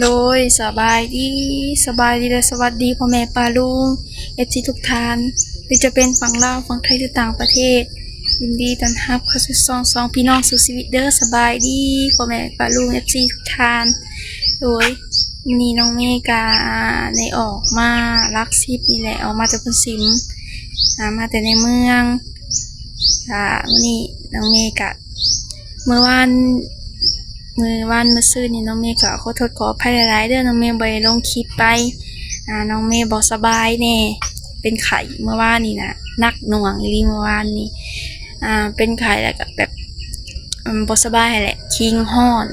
โดยสบายดีและสวัสดีพ่อแม่ป้าลุงเอฟซีทุกท่านหรือจะเป็นฝั่งลาวฝั่งไทยหรือต่างประเทศยินดีต้อนรับเข้าสู่สองพี่น้องสู่ชีวิตเด้อสบายดีพ่อแม่ป้าลุงเอฟซีทุกท่านโดยวันนี้น้องเมกาได้ออกมาลักซิปนี่แหละออกมาจากพุนสิมมาแต่ในเมืองวันนี้น้องเมกะเมื่อวานเมื่อซื่อนี่น้องเมย์ก็ขอโทษขออภัยหลายๆเด้อน้องเมย์บ่ได้ลงคลิปไปน้องเมย์บ่สบายแน่เป็นไข้เมื่อวานนี่นะนักหน่วงอีหลีเมื่อวานนี่เป็นไข้แล้วก็แบบบ่สบายแหละคิงฮ้อน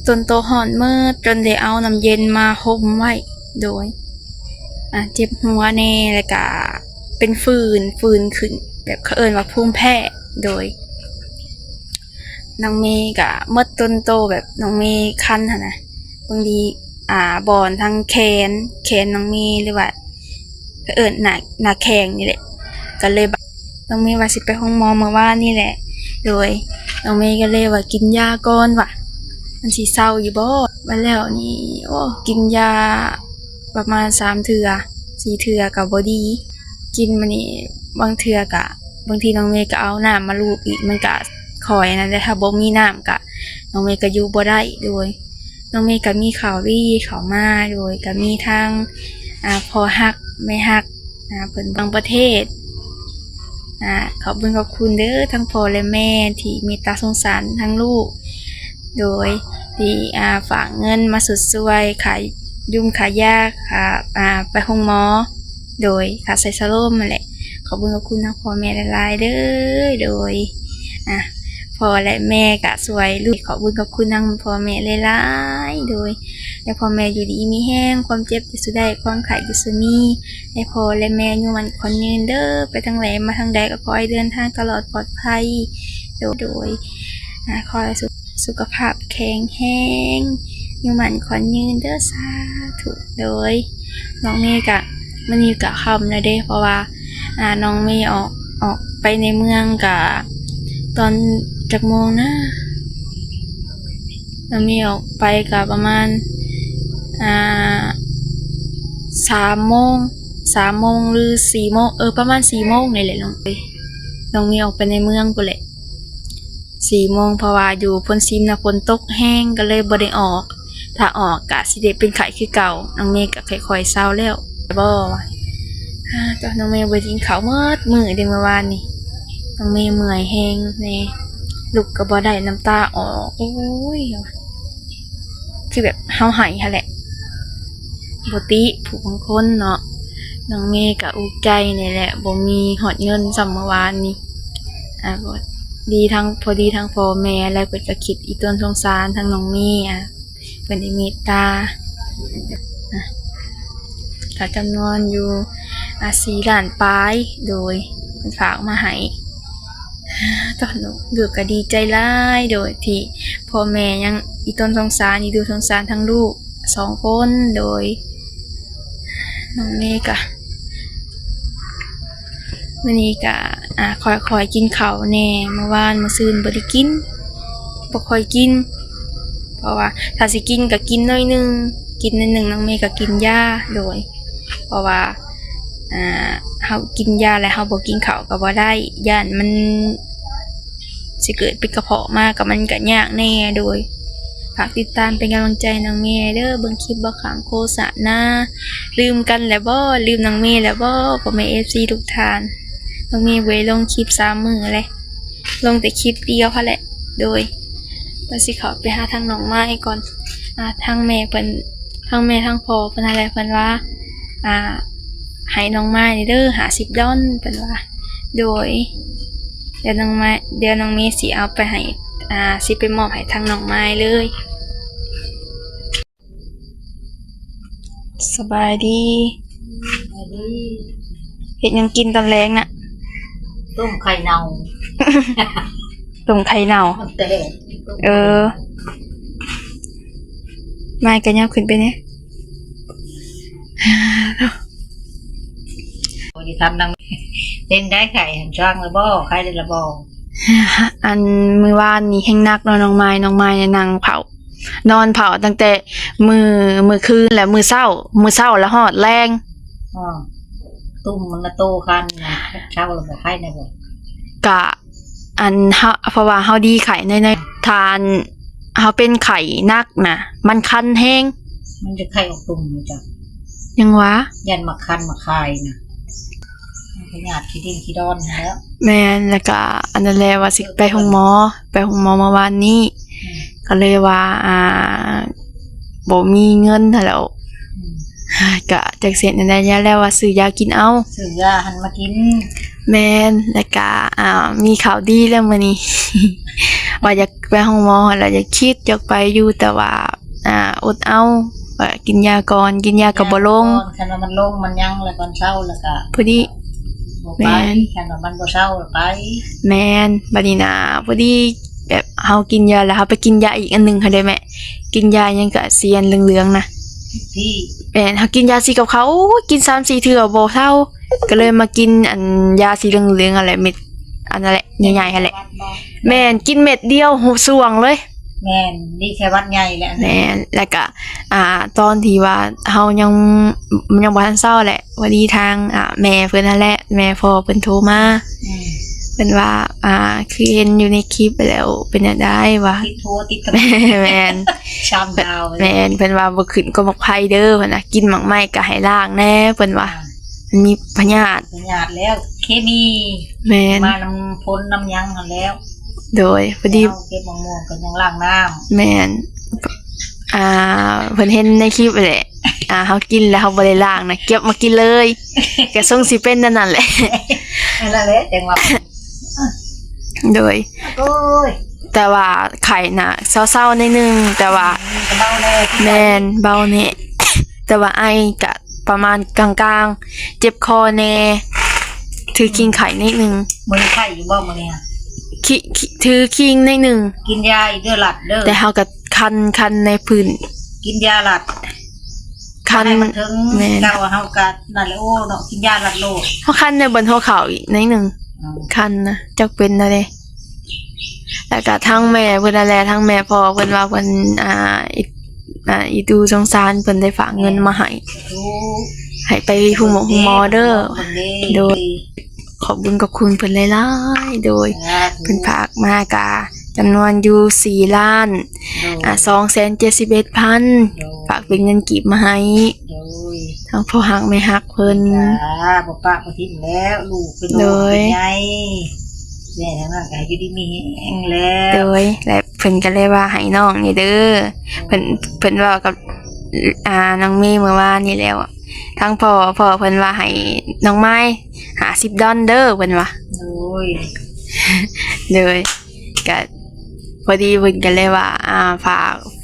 จนตัวฮ้อนเมื่อจนได้เอาน้ำเย็นมาห่มไว้โดยเจ็บหัวแน่แล้วก็เป็นฟืนขึ้นแบบเขาเอิ้นว่าภูมิแพ้โดยน้องเมย์กะเมื่อต้นโตแบบน้องเมย์คันหั่นนะบางทีบอนทางแขนน้องเมย์หรือว่าหน้าแข้งนี่แหละก็เลยน้องเมย์ว่าสิไปห้องหมอเมื่อวานนี่แหละโดยน้องเมย์ก็เลยว่ากินยาก่อนว่ะมันสิเศร้าอยู่บ่มาแล้วนี่โอ้กินยาประมาณ3 เทื่อ4 เทื่อก็บ่ดีกินมันนี่บางเทื่อกะบางทีน้องเมย์ก็เอาน้ำมาลูบอีกมันก็คอยนะแต่ถ้าบ่มีน้ำกะน้องเมย์ก็อยู่บ่ได้โดยน้องเมย์ก็มีข่าวดีเข้ามาโดยก็มีทางพอฮักไม่ฮักเพิ่นบางประเทศขอบคุณเด้อทั้งพ่อและแม่ที่เมตตาสงสารทั้งลูกโดยที่ฝากเงินมาสุดซวยขายขายาไปห้องหมอโดยค่าใส่สโลมนั่นแหละขอบคุณทั้งพ่อแม่หลายๆเด้อโดยพ่อและแม่ก็สวยลูกขอบคุณทั้งพ่อแม่หลายๆโดยให้พ่อแม่อยู่ดีมีแห้งความเจ็บจะสุดได้ความไข้จะสุมีให้พ่อและแม่อยู่มันคนยืนเด้อไปทางไหนมาทางใดก็ขอให้เดินทางตลอดปลอดภัยโดยขอให้สุขภาพแข็งแรงอยู่มันคนยืนเด้อสาธุโดยน้องเมย์กะมันอยู่กะคำนะเด้เพราะว่าน้องเมย์ออกไปในเมืองกะตอนจากโมงนะน้องเมย์ออกไปกะประมาณ3 โมงหรือ4 โมงประมาณ4 โมงนี่แหละน้องเมย์ออกไปในเมืองกูแหละ4 โมงเพราะว่าอยู่พ้นซิมนะฝนตกแห้งก็เลยบ่ได้ออกถ้าออกกะสิได้เป็นไข้คือเก่าน้องเมย์ก็ค่อยๆเศร้าแล้วบ่ตอนน้องเมย์ไปกินข้าวมื้อเดือนเมื่อวานนี่น้องเมย์เมื่อยแห้งแน่ลุกก็บ่ได้น้ำตาออกโอ้ยคือแบบเฮาหายหั่นแหละบ่ติผู้บางคนเนาะน้องเมย์ก็อุกใจนี่แหละบ่มีฮอดเงินส่ำเมื่อวานนี่บ่ดีทั้งพอดีทั้งพ่อแม่แล้วเพิ่นก็คิดอีต้นสงสารทั้งน้องเมย์เพิ่นได้เมตตาก็จำนวนอยู่4 ล้านปลายโดยเพิ่นฝากมาให้ตอนลูกก็ดีใจหลายโดยที่พ่อแม่ยังอีต้นสงสารอีดูสงสารทั้งลูก2 คนโดยน้องเมย์ก็มื้อนี้ก็ค่อยๆกินข้าวแน่เมื่อวานมื้อซืนบ่ได้กินบ่ค่อยกินเพราะว่าถ้าสิกินก็กินน้อยนึงน้องเมย์ก็กินยาโดยเพราะว่าเฮากินยาแล้วเฮาบ่กินข้าวก็บ่ได้ย่านมันสิเกิดเป็นกระเพาะมาก็มันก็ยากแน่โดยฝากติดตามเป็นกำลังใจน้องเมย์เด้อเบิ่งคลิปบ่ข้ามโฆษณาลืมกันแล้วบ่ลืมน้องเมย์แล้วบ่พ่อแม่ FC ทุกท่านน้องเมย์ไว้ลงคลิป3 มื้อเลยลงแต่คลิปเดียวพอแหละโดยว่าสิเข้าไปหาทางน้องไม้ก่อนทางแม่เพิ่นทางแม่ทางพ่อเพิ่นอะไรเพิ่นว่าให้น้องไม้นี่เด้อ50 ดอลเพิ่นว่าโดยเดี๋ยวน้องเมย์สิเอาไปให้สิไปมอบให้ทางน้องไม้เลยสบายดีเฮ็ดหยังกินตอนแลงน่ะต้มไข่เน่า ต้มไข่เน่าไม้ก็ยับขึ้นไปเนี่ยพอจะทำดังเล่นได้ไข่หันช่างเลยบ่ไข่ได้ละบ่อันมื้อวานนี่แห้งนักเนาะน้องไม้เนี่ยนั่งเผา นอนเผาตั้งแต่มือคืนแล้วมือเช้าแล้วฮอดแรง อ๋อตุ่มมันละโตคันนะเช้าเราบ่ไข้นะบ่ กะอันเฮาเพราะว่าเฮาดีไข่ในทานเฮาเป็นไข่นักน่ะมันคันแฮง มันจะไข้ออกตุ่มอยู่จ้ะ ยังวะ ยันมาคันมาคายนะมันขยาดขี้ดินขี้ดอนแล้ว แม่นแล้วก็อันนั้นแหละว่าสิไปห้องหมอเมื่อวานนี้ก็เลยว่าบ่มีเงินหั้นแหล้ว อืม ก็จักเสร็จนั่นแหละยาแล้วว่าซื้อยากินเอา ซื้อยาหันมากิน แม่นแล้วก็มีข่าวดีแล้วมื้อนี้ ว่าอยากไปห้องหมอแล้วอยากคิดอยากไปอยู่แต่ว่าอดเอาว่ากินยาก่อนกินยาก็บ่ลง คันว่ามันลงมันยังแล้วก่อนเช้าแล้วก็ พอดี บ่ แม่ ไป น คันว่ามันบ่เช้าแล้วไป แม่นบัดนี้นะพอดีแบบเฮากินยาแล้วเฮาไปกินยาอีกอันหนึงค่ะได้แม่กินยายังก็เสียนเหลืองๆนะ ที่ แม่นเฮากินยาสีกับเขาโอ้ยกิน 3-4 เทื่อบ่เท่าก็เลยมากินอันยาสีเหลืองๆอะไรเม็ดอันนั้นแหละใหญ่ๆหั่นแหละแม่นกินเม็ดเดียวหูสวงเลย แม่นนี่แค่วัดใหญ่แหละ แม่นแล้วก็ตอนที่ว่าเฮายังบ่ทันเช้าแหละวันนี้ทางแม่เพิ่นนั่นแหละแม่พ่อเพิ่นโทรมา อืม เพิ่นว่าคือเห็นอยู่ในคลิปไปแล้วเป็นจังได๋วะ ติดทั่วติดตะ แม่น ชามดาว แม่นเพิ่นว่าบ่ขึ้นก็มักไผเด้อเพิ่นน่ะกินหมักไม้ก็ให้ล้างแน่เพิ่นว่ามันมีพยาธิ เป็นญาติแล้วเคมี แม่น มาน้ำพ้นน้ำยังหันแล้ว โดยพอดี เอาเก็บมะม่วงกันยังล้างน้ำ แม่นเพิ่นเห็นในคลิปแหละเฮากินแล้วเฮาบ่ได้ล้างนะเก็บมากินเลยก็ทรงสิเป็นนั่นแหละ นั่นแหละจังว่า โดย โอ้ย แต่ว่าไข่น่ะเศร้าๆนิดนึงแต่ว่า กระเบ้าแน่ แม่นเบาแน่ แต่ว่าไอก็ประมาณกลางๆเจ็บคอแน่ถือคิงไข่นิดนึง มือไข่อยู่บ่มื้อนี้ ถือคิงนิดนึง กินยาอีกเด้อหลัดเด้อ แต่เฮาก็คันในพื้น กินยาหลัด คัน ให้มันถึง แม่น เจ้าเฮาก็นั่นแหละโอ้เนาะกินยาหลัดโลด เฮาคันในบนหัวเข่าอีกนิดนึงคันนะจักเป็นอะไรแล้วก็ทั้งแม่เพิ่นนั่นแหละทั้งแม่พ่อเพิ่นว่าเพิ่นอีดูสงสารเพิ่นได้ฝากเงินมาให้ รู้ ให้ไปผู้หมอเด้อ คนดี โดย ขอบคุณกับคุณเพิ่นหลายๆโดยเพิ่นฝากมากะจำนวนอยู่4ล้าน271,000ฝากเป็นเงินกีบมาให้ โดย ทั้งพ่อฮักแม่ฮักเพิ่น บ่ปะบ่ทิ้งแล้วลูกเป็น โด ลูก ย เป็นไงแม่ทั้งนั้นก็อยู่ดีมีแฮงแล้ว โดยและเพิ่นก็เลยว่าให้น้องนี่เด้อเพิ่นเว้ากับน้องเมย์เมื่อวานนี้แล้วทั้งพ่อเพิ่นว่าให้น้องไม้$50เด้อเพิ่นว่า โดย เลยก็พอดีเพิ่นก็เลยว่าฝ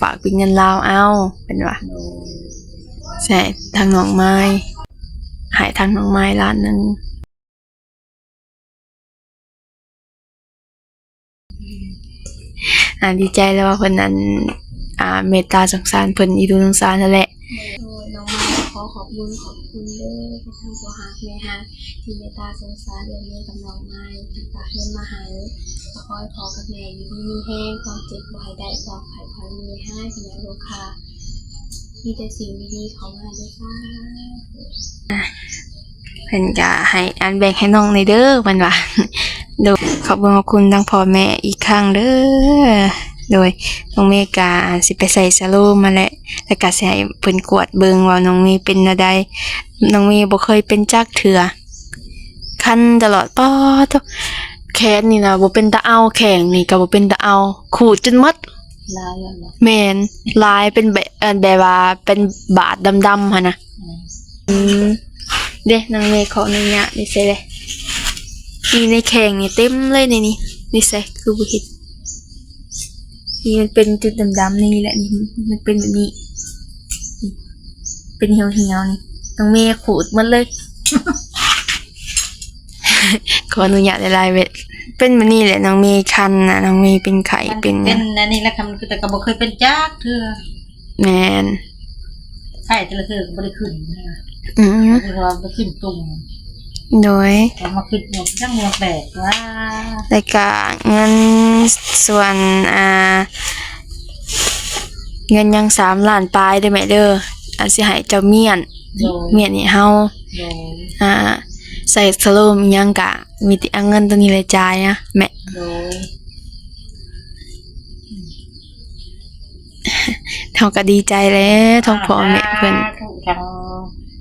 ากเป็นเงินลาวเอาเป็นว่า โดย ใช่ทางน้องไม้หายทางน้องไม้ล้านหนึงดีใจแล้วว่าเพิ่นนั้นเมตตาสงสารเพิ่นอีดูสงสารนั่นแหละ โดยน้องไม้ขอขอบคุณเด้อที่ทางพ่อฮักแม่ฮักที่เมตตาสงสารเรื่องนี้กับน้องไม้ที่ฝากเงินมาให้ขอให้พ่อกับแม่อยู่ดีมีแห้งความเจ็บบ่ให้ได้ความไข้ขอให้มีให้เป็นอย่างโลคามีแต่สิ่งดีๆเข้ามาเด้อจ้า เพิ่นก็ให้อันแบ่งให้น้องในเด้อเพิ่นว่า โดยขอบคุณทั้งพ่อแม่อีกครั้งเด้อโดยน้องเมย์ก็สิไปใส่สโลมมาแล้วก็สิให้เพิ่นกวดเบิ่งว่าน้องเมย์เป็นจั่งใดน้องเมย์บ่เคยเป็นจักเทื่อคันตลอดป๊อดแขนนี่นะบ่เป็นตาเอาแข้งนี่ก็บ่เป็นตาเอาขูดจนหมด ลายแล้วเหรอ แม่นลายเป็นแบบว่าเป็นบาดดำๆหั่นน่ะเด้นางเมย์ขออนุญาตนี่ใส่เลยนี่ในแข้งนี่เต็มเลยนี่ใส่คือบ่เห็นนี่มันเป็นจุดดำๆนี่แหละนี่มันเป็นแบบนี้นี่เป็นเหี่ยวๆนี่นางเมย์ขูดหมดเลย ขออนุญาตหลายๆเวทเป็นแบบนี้แหละน้องเมย์คันน่ะน้องเมย์เป็นไข้ มัน เป็น เป็นอันนี้แหละคำคือแต่ก็บ่เคยเป็นจักเทื่อ แม่น ไข้แต่ละเทื่อก็บ่ได้ขึ้นนะ อืม คือว่าบ่ขึ้นตุ่ม โดย เอามาขึ้นหมดจังหมดแปลกว่า แล้วก็เงินส่วน เงินยัง3 ล้านปลายเด้อแม่เด้ออันสิให้เจ้าเมียน โดย เมียนนี่เฮา โดย ใส่สโลมอิหยังกะมีแต่เอาเงินตัวนี้เลยจ่ายนะแม่ โดย เฮาก็ดีใจแล้วท้องพ่อแม่เพิ่น ทุกทาง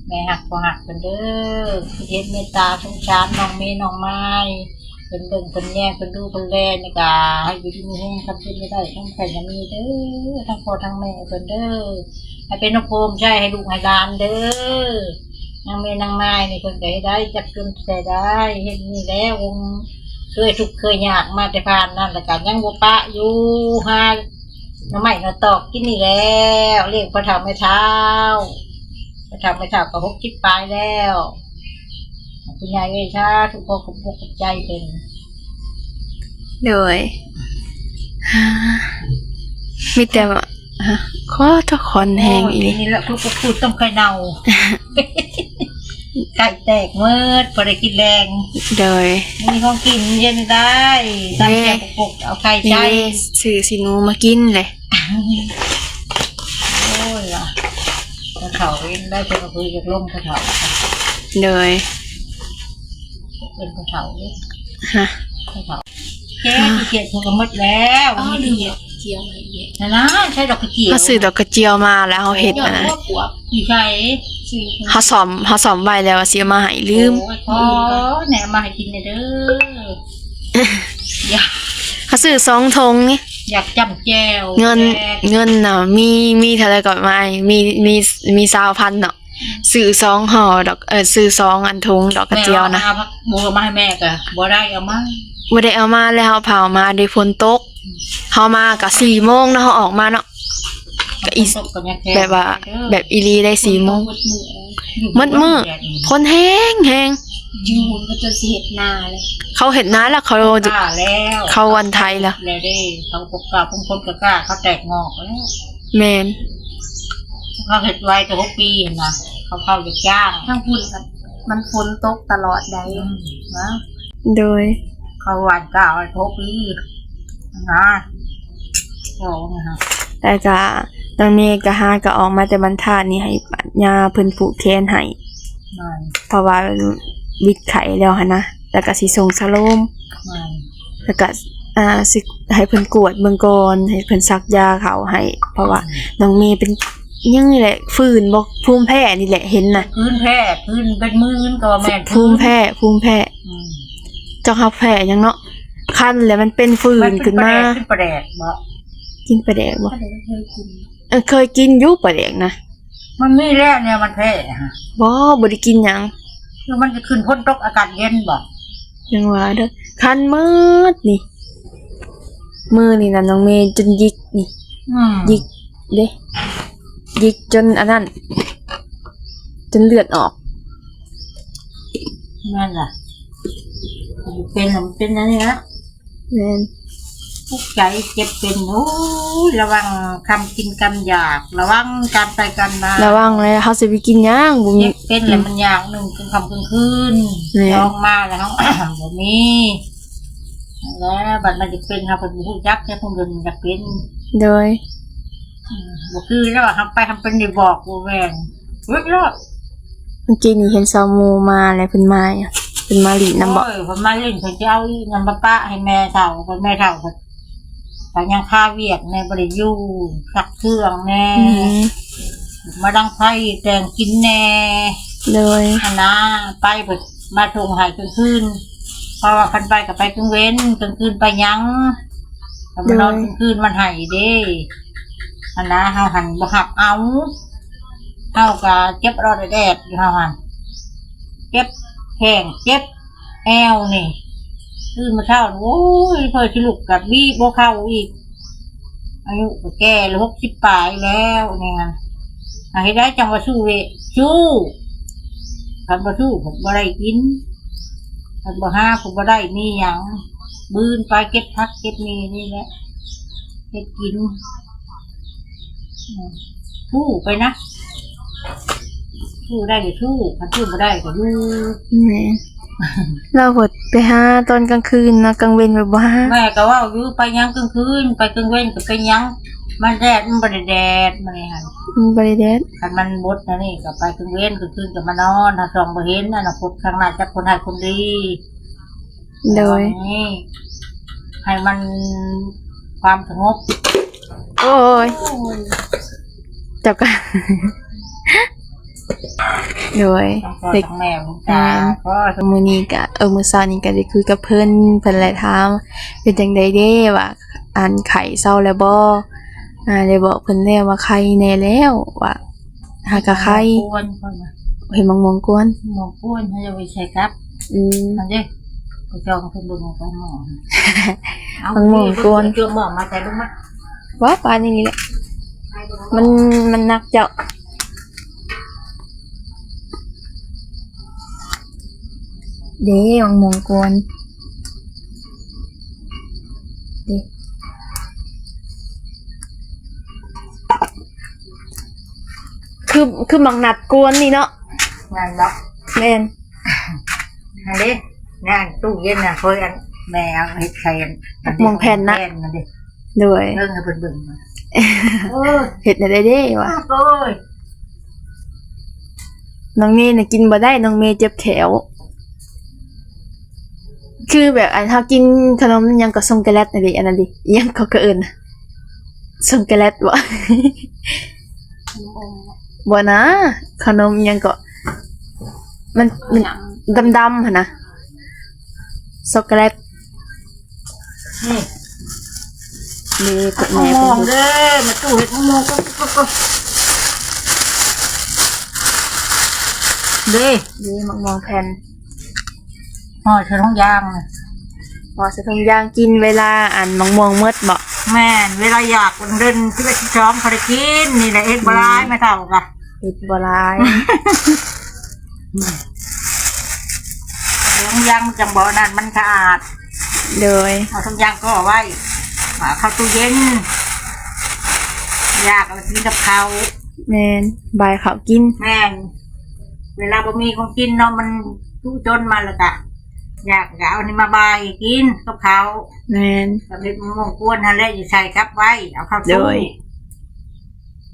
แม่หักพ่อหักเพิ่นเด้อเฮ็ดเมตตาสงสารน้องเมย์น้องไม้เพิ่นเบิ่งเพิ่นแย่งเพิ่นดูเพิ่นแลนี่ก็ให้อยู่ดีมีแรงทำเป็นไม่ได้ทั้งแผ่นยังมีเด้อทั้งพ่อทั้งแม่เพิ่นเด้อให้เป็นน้องโคมใช่ให้ลูกให้หลานเด้อนางเมย์นางไม้นี่เพิ่นก็ให้ได้จับจนแต่ได้เฮ็ดนี่แล้ววงเคยทุกข์เคยยากมาแต่ผ่านนั่นแต่ก็ยังบ่ปะอยู่หาน้ำใหม่น้ำตอกกินนี่แล้วเรียกพระเฒ่าไม่เท้าพระเฒ่าไม่เท้าก็60 ปลายแล้วคุณยายเอ้ยชาทุกคนกับพวกใจเป็น โดยมีแต่ว่าขอเจ้าคอนแฮงอีหลี นี่แหละทุกพูดต้องไข่เน่าไข่แตกเมื่อพอได้กินแรง โดย มีของกินเย็นได้ตามแกปกเอาไข่ใจ นี่ซื้อสิหนูมากินเลย โอ้ยว่ะพระเฒ่าเองได้จะมาคุยกับลมพระเฒ่า โดย เป็นพระเฒ่าเลย ฮะ พระเฒ่าแกที่เกียดคงก็หมดแล้ว อ๋อ มี ลืม เกียด เจียวอะไรเงี้ย นะใช่ดอกกระเจียว เขาซื้อดอกกระเจียวมาแล้วเขาเฮ็ด ยอด นะ พวกปัว อยู่ใช่ ซื้อ เขาสอมไว้แล้วว่าสิเอามาให้ลืม โอ้ยแหนมาให้กินเลยเด้ออยาก เขาซื้อ2 ธงนี่ อยากจำแจว เงินน่ะมีเท่าไหร่ก็ไม่มี20,000เนาะซื้อ2 ห่อดอกซื้อ2 อันธงดอกกระเจียวนะ แม่อาบัวมาให้แม่กะบัวได้เอามา บ่ได้เอามาแล้วเฮาเผามาด้วยฝนตกเฮามาก็4 โมงเนาะเฮาออกมาเนาะ ก็อี ตกกับยังแค่ แบบว่าแบบอีหลีได้4 โมง มืดมืด คนแห้ง ยูนก็จะเสียดหน้าเลย เขาเห็นน้าแล้วเขา กล้าแล้ว เขาวันไทยแล้ว แล้วได้เขาปกกล้าพุ่งคนกล้าเขาแตกงอกแล้ว แมน เขาเห็ดไว้แต่6 ปีนะเขาเข้าจะจ้าง ทั้งพุ่นครับมันฝนตกตลอดได้ นะ โดย เขาหวานกล้าไว้6 ปีนะโอ้นะฮะ แต่ก็ตอนนี้ก็หาก็ออกมาแต่บรรทัดนี่ให้ปัญญาเพิ่นผูกแขนให้ มัน เพราะว่าวิดไข้แล้วหั่นนะแล้วก็สิส่งสโลม มัน แล้วก็สิให้เพิ่นกวดเบิ่งก่อนให้เพิ่นซักยาเขาให้ เพราะว่าน้องเมย์เป็นยังนี่แหละฟื้นบ่ภูมิแพ้นี่แหละเห็นน่ะ พื้นแพ้พื้นเป็นมืนก็ว่าแม่น ภูมิแพ้ อืม เจ้าครับแพ้หยังเนาะคันแล้วมันเป็นฟื้นขึ้นมา ขึ้นประแดกบ่ กินปลาแดกบ่ ก็เลยเคยกิน เคยกินอยู่ปลาแดกนะ มันมีแล้วเนี่ยมันแพ้ฮะ บ่ได้กินหยัง คือมันจะขึ้นพ้นตกอากาศเย็นบ่ ยังว่าเด้อคันมืดนี่มือนี่น่ะน้องเมย์จนยิกนี่ ยิกเด้ยิกจนอันนั้นจนเลือดออก นั่นล่ะเป็นมันเป็นอันนี้นะ แม่น ทุกข์ใจเจ็บเป็นโอ้ยระวังคำกินคำอยากระวังการไปกันมา ระวังเลยเฮาสิไปกินหยังบ่มี เจ็บเป็นแล้วมันอย่างหนึ่งกลางค่ำกลางคืน แม่ ลองมาแล้ว บ่มีแล้วบัดมันจะเป็นครับเพิ่นบ่รู้จักแค่เพิ่นเดินจะเป็น โดย บ่คือแล้วทำไปทำเป็นได้บอกบ่แม่นเว้ยรอด เมื่อกี้นี่เห็นซาวหมูมาแล้วเพิ่นมาอะเพิ่นมาหลีนำบ่ โอ้ยผมมาเล่นเขาจะเอาอีน้ำปลาปะให้แม่เฒ่าคนแม่เฒ่าคนแต่ยังค่าเวียกในบริยูสักเครื่องแน่ อืม มาดังไฟแต่งกินแน่ โดย อันนะไปเปิดมาทงหายกลางคืนเพราะว่าคันไปกับไปกลางเว้นกลางคืนไปยังแต่มานอนกลางคืนมันหายเด้อันนะเฮาหันบ่หับเอาเฮากะเจ็บรอดแดดอยู่เฮาหันเจ็บแข้งเจ็บแอวนี่ตื่นมาเช้าโอ้ยเพื่อชิลุกกับบี้โบเข้าอีกอายุก็แก่แล้ว60 ปลายแล้วเนี่ยให้ได้จังว่าสู้เวสู้คันบ่สู้ผมบ่ได้กินคันบ่ห้าผมบ่ได้มีหยังบืนไปเก็บพักเก็บมีนี่แหละเก็บกินสู้ไปนะสู้ได้ก็สู้คันสู้บ่ได้ก็อยู่ แม่เราหดไปหาตอนกลางคืนเนาะกลางเว้นไปบ่หา แม่ก็ว่าอยู่ไปยังกลางคืนไปกลางเว้นก็ไปยัง มันแดดมันบ่ได้แดดมันนี่หั่น บริเดต คันมันบดนะนี่ก็ไปกลางเว้นกลางคืนก็มานอนถ้าส่องบ่เห็นอนาคตข้างหน้าจะคนให้คนดี โดย นี่ให้มันความสงบ โอ้ยจับกัน โดย ทั้งพ่อ เด็ก ทั้งแม่ทั้งตาก็ มื้อนี้ก็มื้อเช้านี้ก็ได้คุยกับเพิ่นแหละถามเป็นจังไดเด้ว่าอันไข้เซาแล้วบ่ได้บอกเพิ่นแล้วว่าไข้แน่แล้วว่าหากะไข้ กวนคนน่ะ เห็นมังมงกวน หมอกวนให้จะไปใช้ครับ อืม อันนี้ก็จองเพิ่นเบิ่งของหมอ มันหมอกวน เจอหมอมาแต่ลงมา ว่าปานนี้แหละมันหนักเจ้าเด้มังมงกวนเด้คือมังนัดกวนนี่เนาะ งานเนาะ แม่น อันนี้งานตู้เย็นน่ะเคยอันแม่เอาเฮ็ดใส่อัน มองแผ่นนะ แผ่นนั่นดิ โดย เบิ่งให้เพิ่นเบิ่งมาโอ้ย เฮ็ดได้เด้ว่ะ โอ้ย น้องเมย์น่ะกินบ่ได้น้องเมย์เจ็บแขวคือแบบอันเฮากินขนมอิหยังก็ส่งกะแลตนั่นดิอันนั้นดิอิหยังก็เอิ้นน่ะส่งกะแลตบ่ บ่นะขนมอิหยังก็มันดำๆหั่นนะช็อกโกแลต นี่ นี่เปิด ม แม่ อง เพิ่น เด้อมาตู้เฮ็ดมองก็เด้ นี่มักมองแผ่น ห่อใส่ถุงยางน่ะ บ่ใส่ถุงยางกินเวลาอันมังม่วงหมดบ่ แม่นเวลาอยากเดินที่ไปที่ช้อมเขาได้กินนี่แหละเอ็ดบลายไม่เท่ากะ เฮ็ดบ่หลาย ถุงยางมันจังบ่นั่นมันสะอาด โดย เอาถุงยางก็เอาไว้เข้าตู้เย็นอยากเอาไปกินกับเขาว แม่นบายข้าวกิน แม่นเวลาบ่มีของกินเนาะมันตู้จนมาแล้วกะอยากจะเอานี่มาบายกินกับเขาว แม่น กับเห็ดมะม่วงกวนฮะแล้วอยู่ใส่กับไว้เอาเข้า โด ตู้ ย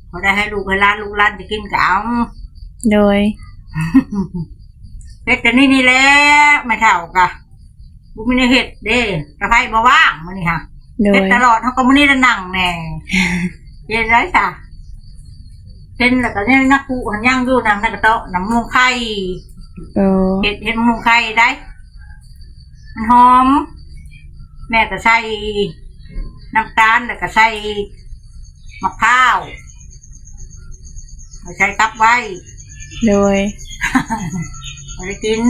เขาได้ให้ลูกให้หลานลูกหลานจะกินก็เอา โดย เฮ็ดแต่นี่แหละไม่เท่ากะบุมีในเฮ็ดเด้กระไพบ่ว่างมื้อนี้ฮะ โด เฮ็ด ย ตลอดเฮาก็มื้อนี้ละนั่งแน่ เฮ็ดไรซะเห็นแล้วก็เนี่ยนักกูหันย่างอยู่นำนักกระโตะน้ำมูกไข่ โอ้ เฮ็ดมูกไข่ได้มันหอม แม่ก็ใส่น้ำตาลแล้วก็ใส่มะพร้าวเอาใส่กับไว้ โดย เอาไปกิน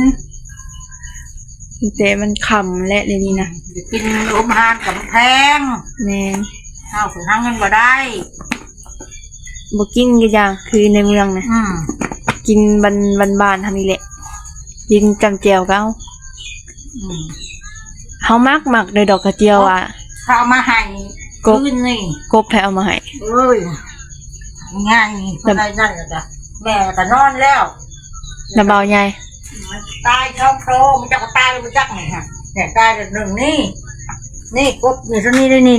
แต่มันค่ำและเดี๋ยวนี้นะ จะกินอมอาหารกับมันแพง แม่น เอาถึงหาเงินบ่ได้ บ่กินก็อย่างคือในเมืองนะ อืม กินบ้านๆทำนี่แหละกินจำแจ่วก็เอา อืม เฮามักโดยดอกกระเจียวอ่ะ ถ้าเอามาให้ กบ คืนนี่ กบให้เอามาให้ เอ้ยง่ายคนใดนั่นก็จ้ะแม่ก็นอนแล้ว น้ำเบาใหญ่ มันตายช่องโครมันจะก็ตายแล้วมันจักไหนฮะเนี่ยตายเดือนหนึ่งนี่นี่กบอยู่ตรงนี้ได้นี่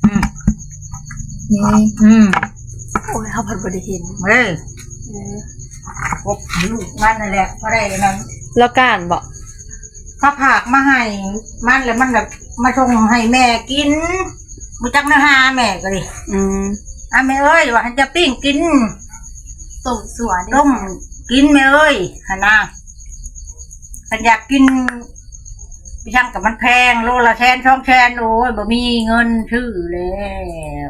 อืม นี่ อืม โอ้ยเฮาเพิ่นบ่ได้เห็น เฮ้ยกบลูกมันนั่นแหละก็ได้นั้น แล้วก้านบ่ ถ้าผักมาให้มันแล้วมันแบบมาส่งให้แม่กินมันจักเนื้อหาแม่ก็ดิ อืม อ่ะแม่เอ้ยว่าฉันจะปิ้งกิน ต้มสวน ต้มกินแม่เอ้ยฮะนะฉันอยากกินไปช่างกับมันแพงโลละแสน200,000โอ้ยบ่มีเงินชื่อแล้ว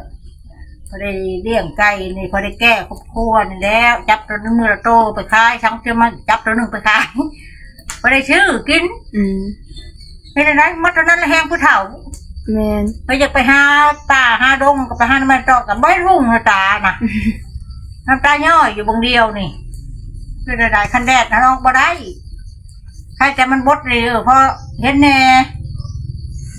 พอได้เลี้ยงไก่นี่พอได้แก้ครอบครัวนี่แล้วจับตัวนึงมือละโตไปขายช่างเชื่อมันจับตัวนึงไปขายพอได้ชื่อกิน อืม เป็นอะไรมัดตอนนั้นละแหงผู้เฒ่า แม่น ไปอยากไปหาป่าหาดงก็ไปหาน้ำมันตอกกับไม่รุ่งน้ำตาน่ะ น้ำตาย่อยอยู่บางเดียวนี่เป็นอะไรคันแดดนะน้องบ่ได้ใครแต่มันบดเลยเพราะเห็นแน่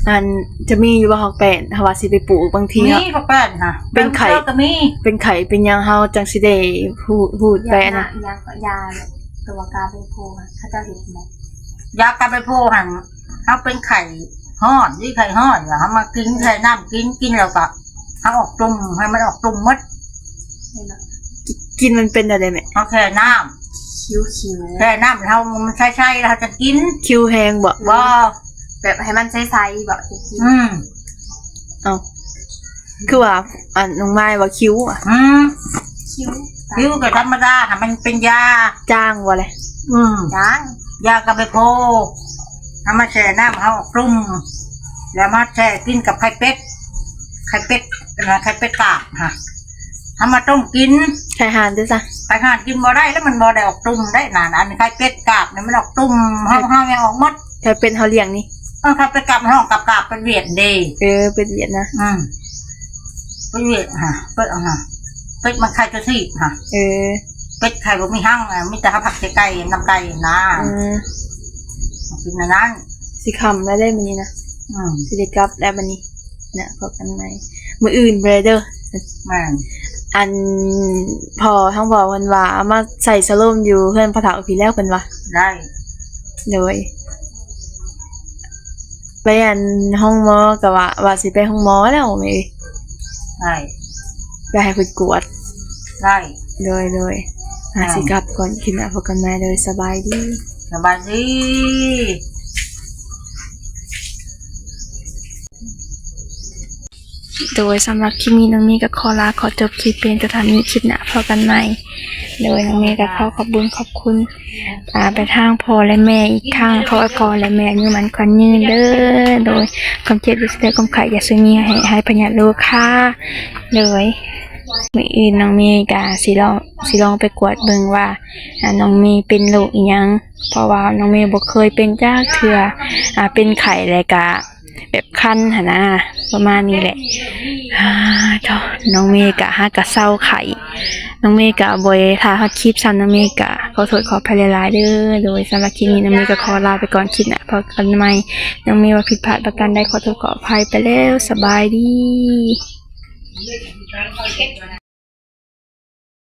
อันจะมีอยู่บ่ฮอกแป้นถ้าว่าสิไปปลูกบางที มี เนาะ ก็แป้นนะ เป็นไข่ ก็มี เป็นไข้เป็นหยังเฮาจังสิได้พูดไปอันน่ะ ยาก็ยาตัวกาเป็นโพเขาเจ้าเห็นไหม อยากกลับไปโพหันเขาเป็นไข่ห่อนนี่ไข่ห่อนเหรอเขามากินไข่น้ำกินแล้วก็ เอาออกตุ่มให้มันออกตุ่มหมด กินมันเป็นอะไรแม่ เอาแค่น้ คิ้ว ำแค่น้ำเรามันใช่ๆเราจะกิน คิวแหงบ่ บ่ แบบให้มันใสๆแบบจริง เอาคือว่าน้องไม้ว่าคิ้วอ่ะ คิ้ว ผิวก็ธรรมดาค่ะมันเป็นยา จ้างว่าอะไร จ้าง ยากระเบโพเอามาแช่น้ำเขาออกตุ่มแล้วมาแช่กินกับไข่เป็ดไข่เป็ดกาบค่ะทำมาต้มกิน ไข่ห่านด้วยจ้ะ ไข่ห่านกินบ่ได้แล้วมันบ่ได้ออกตุ่มได้นานอันไข่เป็ดกาบเนี่ยมันออกตุ่มเฮายังออกหมด ไข่เป็นเขาเลี้ยงนี่ ไข่เป็ดกาบมันออกกาบเป็นเวียดเดย์ เป็นเหรียญนะ เป็นเวียดค่ะเป็ดเป็ดมันไข่จะสีค่ะเป็ดไข่บ่มีหั่งมีแต่ผักไก่น้ำไก่นะกินในนั้น สิคำแล้วได้มันนี่นะ สิได้กลับแล้วมันนี่นะพบกันใหม่มื้ออื่นเบรเดอร์ แม่น อันพอทั้งบอกเพิ่นว่าเอามาใส่สโลมอยู่เพื่อนพระเฒ่าพี่แล้วเพิ่นว่า ได้ โดยไปอันห้องหมอก็ว่าสิไปห้องหมอแล้วแม่ ได้ ไปให้เพิ่นกวด ได้ โดยสิกลับก่อนคิดว่าพบกันใหม่เลยสบายดี สบายดี โดยสำหรับคลิปนี้น้องเมย์ก็ขอจบคลิปเป็นสถานีคลิปหน้าพบกันใหม่โดยน้องเมย์ก็ขอบคุณไปทางพ่อและแม่อีกครั้งขอให้พ่อและแม่อยู่มันควันยืนเด้อโดยความเจ็บวิสเตอร์ความไข่อย่าซื้อมีให้พญาลูกค้าเลยมื้ออื่นน้องเมย์ก็สิลองไปกวดเบิ่งว่าน้องเมย์เป็นโรคอีหยังเพราะว่าน้องเมย์บ่เคยเป็นจักเทื่อเป็นไข้แล้วก็แบบคันหั่นนะประมาณนี้แหละน้องเมย์ก็กะเศร้าไข่น้องเมย์ก็บ่ได้ถ่ายฮอดคลิปซ้ำน้องเมย์ก็ขอโทษขออภัยหลายๆเด้อโดยสำหรับคลิปนี้น้องเมย์ก็ขอลาไปก่อนคลิปหน้าพบกันใหม่น้องเมย์ว่าผิดพลาดประการใดขอโทษขออภัยไปแล้วสบายดี